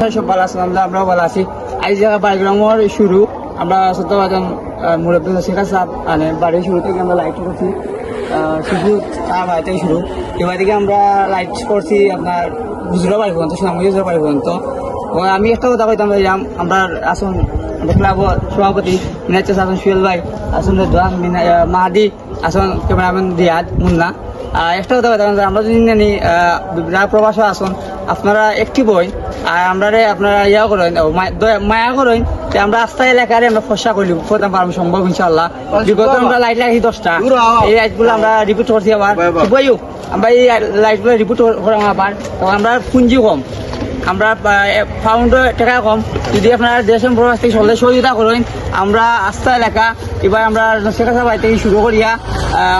বাসায় সব ভালো আছেন, আমরাও ভালো আছি। আজ জায়গা বাড়িগ্রামের শুরু, আমরা সত্যবাদন মুরব্বী শেখা সাহেব মানে বাড়ির শুরু থেকে আমরা লাইট করছি, শুধু তার বাড়ি থেকে শুরু। এবার থেকে আমরা লাইট করছি আপনার হুজুরা বাড়ি পর্যন্ত, সোনামুখী হুজুরা বাড়ি পর্যন্ত। আমি একটা কথা কইতাম ভাইলাম, আমরা আসুন ক্লাব সভাপতি মিনাজ আসুন, সুয়েল ভাই আসুন, দোয়ান মাহাদি আসুন, ক্যামেরাম্যান রিয়াদ মুন্না। একটা কথা কথা আমরা যদি জানি প্রবাস আসুন, আপনারা একটি বই আর আমরা আপনারা ইয়া করেন, মায়া করেন, আমরা রাস্তা এলাকায় আমরা ফসা করি করতে পারবো সম্ভব ইনশাল্লাহ। বিগত আমরা লাইট লাগাই 10টা, এই লাইটগুলো আমরা রিপোর্ট করছি আবার বইও আমরা এই লাইটগুলো রিপোর্ট করাম আবার। তখন আমরা পুঁজি কম, আমরা ফাউন্ড টাকা কম। যদি আপনারা দেশের প্রবাস থেকে সরলে সহযোগিতা করেন, আমরা আস্থা এলাকা এবার আমরা শেখা সাহেব থেকে শুরু করিয়া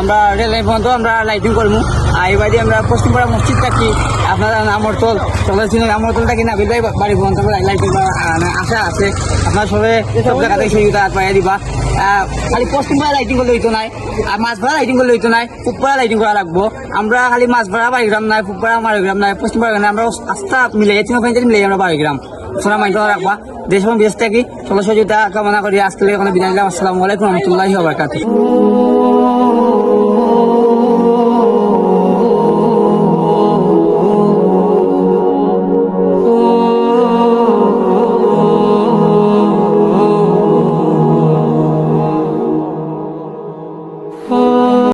আমরা রেল লাইন পর্যন্ত আমরা লাইটিং করবো। আর এবারে আমরা পশ্চিমপাড়া মসজিদ থাকি, আপনারা আমরতল সবাই চিনেন, আমরতল থাকি না বিদায় বাড়ি পর্যন্ত লাইটিং আশা আছে। আপনার সবাই সব জায়গা থেকে সহযোগিতা পাইয়া দিবা। খালি পশ্চিমপাড়া লাইটিং করলে হইতো নাই, আর মাছ ভাড়া লাইটিং করলে হইতো নাই, ফুটপাড়া লাইটিং করা লাগবো। আমরা খালি মাছ ভাড়া বাড়িগ্রাম নাই, ফুটপাড়া বাড়িগ্রাম নাই, পশ্চিমপাড়া নাই, আমরা আস্থা মিলে তিন পঞ্চায়েত মিলে আমরা বাড়িগ্রাম সোনা মাইন্ড রাখবা। দেশ এবং বিদেশ থাকি সবাই সহযোগিতা কামনা করি। আজকে বিদায় নিলাম। আসসালামু আলাইকুম রহমতুল্লাহি ওয়া বারাকাতুহু।